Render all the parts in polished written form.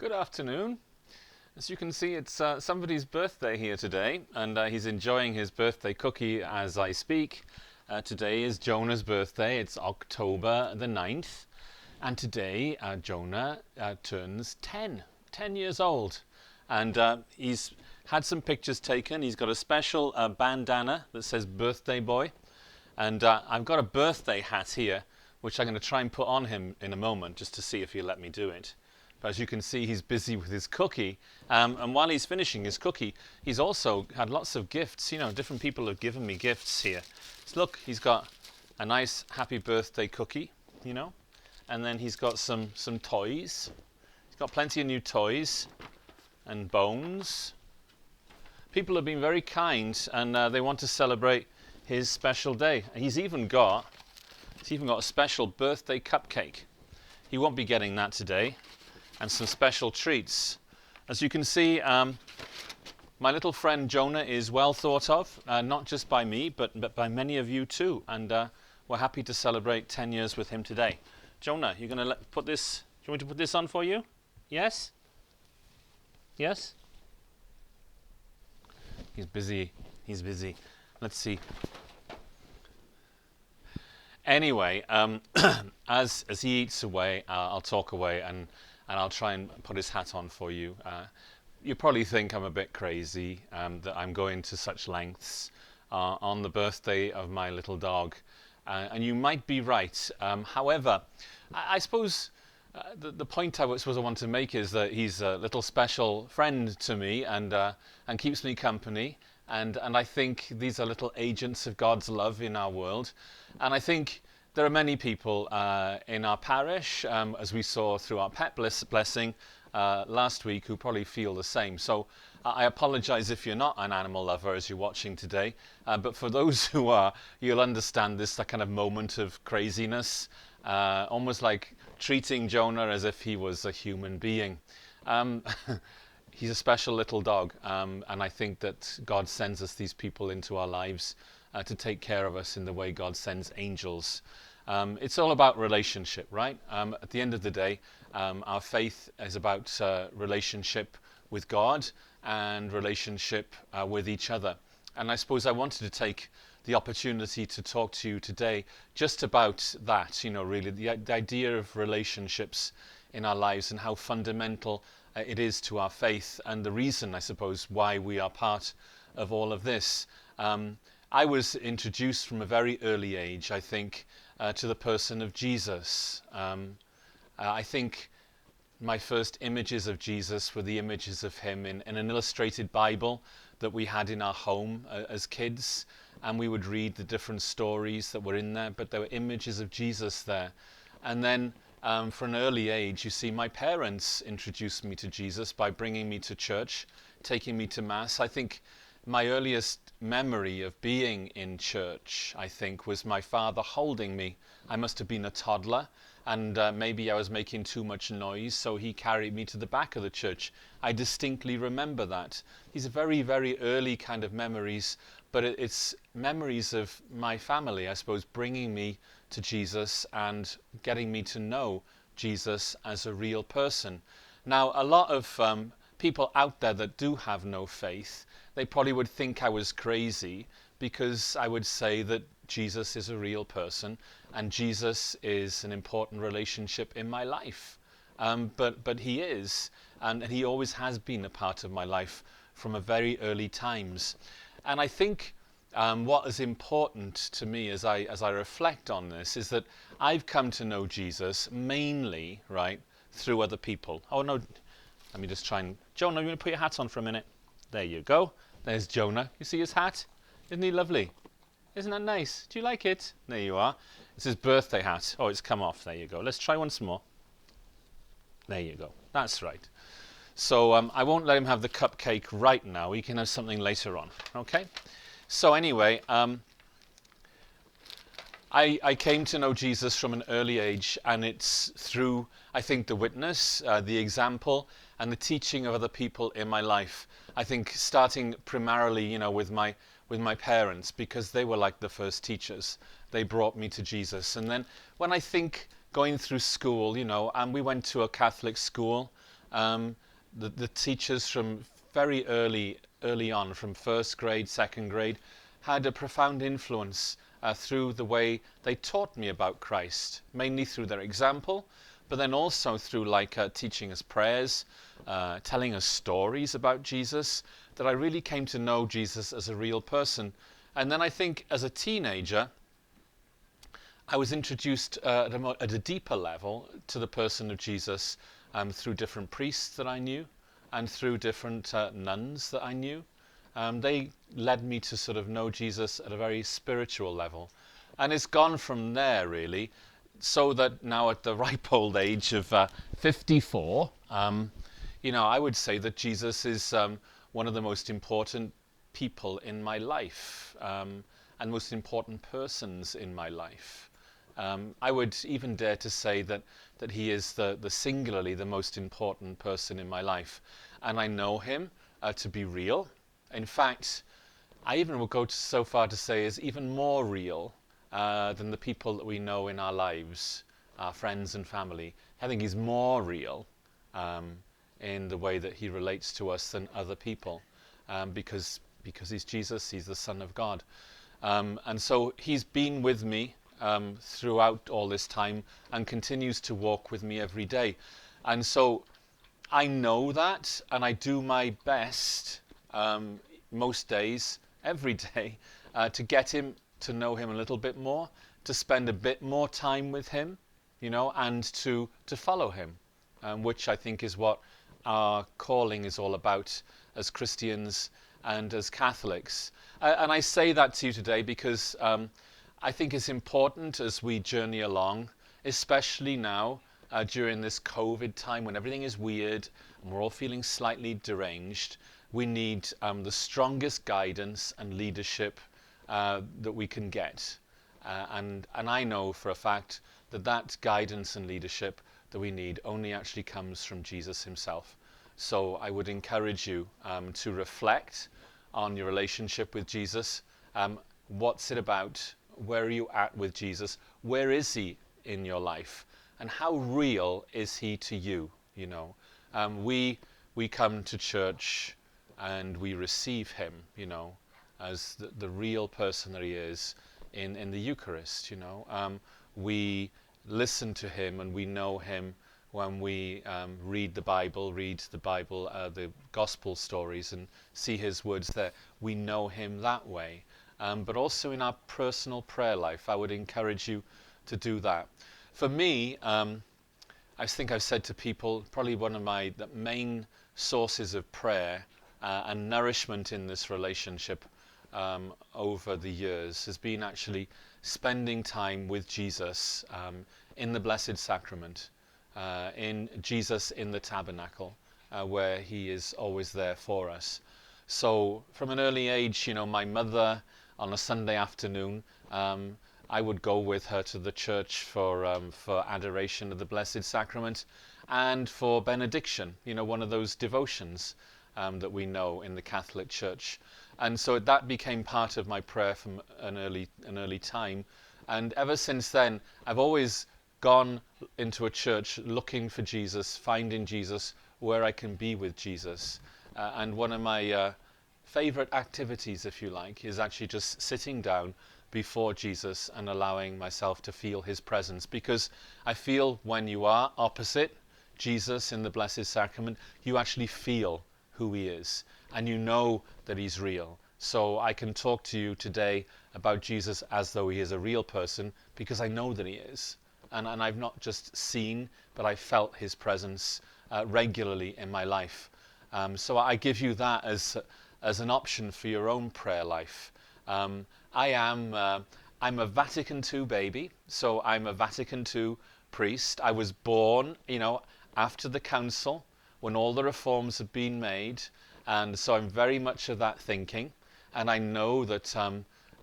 Good afternoon. As you can see, it's somebody's birthday here today, and he's enjoying his birthday cookie as I speak. Today is Jonah's birthday. It's October the 9th, and today Jonah turns 10 years old. And he's had some pictures taken. He's got a special bandana that says birthday boy. And I've got a birthday hat here, which I'm going to try and put on him in a moment, just to see if he'll let me do it. But as you can see, he's busy with his cookie. And while he's finishing his cookie, he's also had lots of gifts. You know, different people have given me gifts here. So look, he's got a nice happy birthday cookie, you know. And then he's got some toys. He's got plenty of new toys and bones. People have been very kind, and they want to celebrate his special day. He's even got a special birthday cupcake. He won't be getting that today. And some special treats. As you can see, my little friend Jonah is well thought of, not just by me, but by many of you too. And we're happy to celebrate 10 years with him today. Jonah, you're going to put this, do you want me to put this on for you? Yes? Yes? He's busy. Let's see. Anyway, as he eats away, I'll talk away and I'll try and put his hat on for you. You probably think I'm a bit crazy, that I'm going to such lengths on the birthday of my little dog. And you might be right. However, I suppose the point I want to make is that he's a little special friend to me and keeps me company. And I think these are little agents of God's love in our world. And I think there are many people in our parish, as we saw through our pet blessing last week, who probably feel the same. So I apologize if you're not an animal lover as you're watching today. But for those who are, you'll understand this kind of moment of craziness, almost like treating Jonah as if he was a human being. He's a special little dog, and I think that God sends us these people into our lives to take care of us in the way God sends angels. It's all about relationship, right? At the end of the day, our faith is about relationship with God and relationship with each other. And I suppose I wanted to take the opportunity to talk to you today just about that, really, the idea of relationships in our lives and how fundamental it is to our faith, and the reason, I suppose, why we are part of all of this. I was introduced from a very early age, I think, to the person of Jesus. I think my first images of Jesus were the images of him in an illustrated Bible that we had in our home as kids, and we would read the different stories that were in there, but there were images of Jesus there. And then for an early age, you see, my parents introduced me to Jesus by bringing me to church, taking me to Mass. I think my earliest memory of being in church, I think, was my father holding me. I must have been a toddler, and maybe I was making too much noise, so he carried me to the back of the church. I distinctly remember that. These are very, very early kind of memories, but it's memories of my family, I suppose, bringing me to Jesus and getting me to know Jesus as a real person. Now, a lot of people out there that do have no faith, they probably would think I was crazy because I would say that Jesus is a real person and Jesus is an important relationship in my life. But he is, and he always has been a part of my life from a very early times. And I think what is important to me as I reflect on this is that I've come to know Jesus mainly, right, through other people. Oh no, let me just try and... Jonah, you want to put your hat on for a minute? There you go. There's Jonah. You see his hat? Isn't he lovely? Isn't that nice? Do you like it? There you are. It's his birthday hat. Oh, it's come off. There you go. Let's try once more. There you go. That's right. So I won't let him have the cupcake right now. He can have something later on. Okay? So anyway, I came to know Jesus from an early age, and it's through, I think, the witness, the example, and the teaching of other people in my life. I think starting primarily, with my parents, because they were like the first teachers. They brought me to Jesus. And then when I think going through school, and we went to a Catholic school, The teachers from very early on, from first grade, second grade, had a profound influence through the way they taught me about Christ, mainly through their example, but then also through teaching us prayers, telling us stories about Jesus, that I really came to know Jesus as a real person. And then I think as a teenager, I was introduced at a deeper level to the person of Jesus through different priests that I knew and through different nuns that I knew. They led me to sort of know Jesus at a very spiritual level. And it's gone from there, really, so that now at the ripe old age of 54, I would say that Jesus is one of the most important people in my life and most important persons in my life. I would even dare to say that he is the singularly the most important person in my life. And I know him to be real. In fact, I even would go so far to say is even more real than the people that we know in our lives, our friends and family. I think he's more real in the way that he relates to us than other people because he's Jesus, he's the Son of God. And so he's been with me throughout all this time and continues to walk with me every day. And so I know that, and I do my best most days, every day, to get him to know him a little bit more, to spend a bit more time with him, and to follow him, which I think is what our calling is all about as Christians and as Catholics. And I say that to you today because I think it's important as we journey along, especially now during this COVID time when everything is weird and we're all feeling slightly deranged. We need the strongest guidance and leadership that we can get. And I know for a fact that guidance and leadership that we need only actually comes from Jesus himself. So I would encourage you to reflect on your relationship with Jesus. What's it about? Where are you at with Jesus? Where is he in your life? And how real is he to you? We come to church and we receive him, as the real person that he is in the Eucharist. We listen to him and we know him when we read the Bible, the gospel stories, and see his words there. We know him that way. But also in our personal prayer life, I would encourage you to do that. For me, I think I've said to people, probably one of the main sources of prayer and nourishment in this relationship over the years has been actually spending time with Jesus in the Blessed Sacrament, in Jesus in the tabernacle, where he is always there for us. So from an early age, my mother on a Sunday afternoon, I would go with her to the church for adoration of the Blessed Sacrament and for benediction, one of those devotions that we know in the Catholic Church. And so that became part of my prayer from an early time. And ever since then, I've always gone into a church looking for Jesus, finding Jesus where I can be with Jesus. And one of my favorite activities, if you like, is actually just sitting down before Jesus and allowing myself to feel his presence. Because I feel when you are opposite Jesus in the Blessed Sacrament, you actually feel who he is and you know that he's real. So I can talk to you today about Jesus as though he is a real person because I know that he is. And I've not just seen, but I felt his presence regularly in my life. So I give you that as an option for your own prayer life. I'm a Vatican II baby, so I'm a Vatican II priest. I was born, after the council, when all the reforms had been made, and so I'm very much of that thinking. And I know that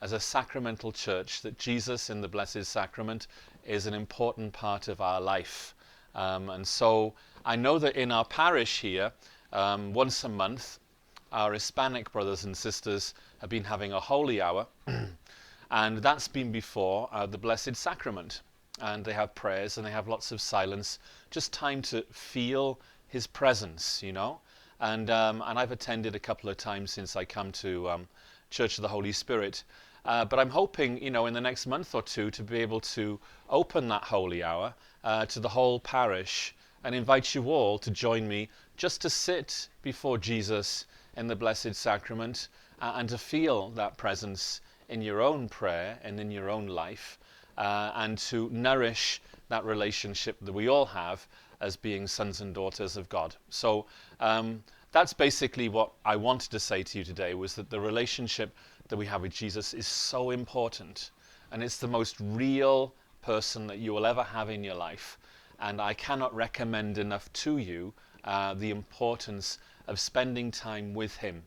as a sacramental church, that Jesus in the Blessed Sacrament is an important part of our life. And so I know that in our parish here, once a month, our Hispanic brothers and sisters have been having a holy hour, and that's been before the Blessed Sacrament. And they have prayers and they have lots of silence, just time to feel his presence, you know. And I've attended a couple of times since I come to Church of the Holy Spirit. But I'm hoping, you know, in the next month or two to be able to open that holy hour to the whole parish and invite you all to join me just to sit before Jesus in the Blessed Sacrament and to feel that presence in your own prayer and in your own life and to nourish that relationship that we all have as being sons and daughters of God. So that's basically what I wanted to say to you today, was that the relationship that we have with Jesus is so important, and it's the most real person that you will ever have in your life. And I cannot recommend enough to you the importance of spending time with him,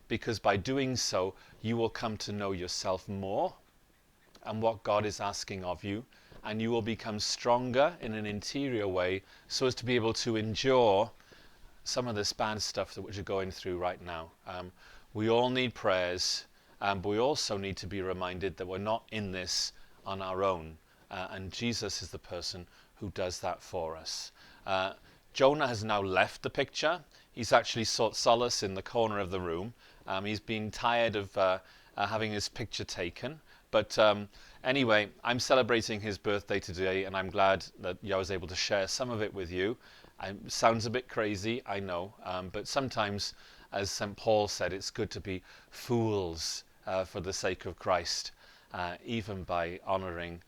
because by doing so you will come to know yourself more and what God is asking of you, and you will become stronger in an interior way so as to be able to endure some of this bad stuff that we're going through right now. We all need prayers, but we also need to be reminded that we're not in this on our own, and Jesus is the person who does that for us. Jonah has now left the picture. He's actually sought solace in the corner of the room. He's been tired of having his picture taken. But anyway, I'm celebrating his birthday today, and I'm glad that I was able to share some of it with you. It sounds a bit crazy, I know, but sometimes, as St. Paul said, it's good to be fools for the sake of Christ, even by honouring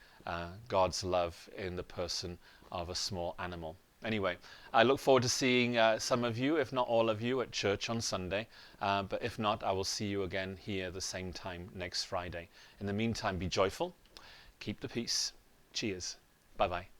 God's love in the person of a small animal. Anyway, I look forward to seeing some of you, if not all of you, at church on Sunday. But if not, I will see you again here the same time next Friday. In the meantime, be joyful, keep the peace. Cheers. Bye-bye.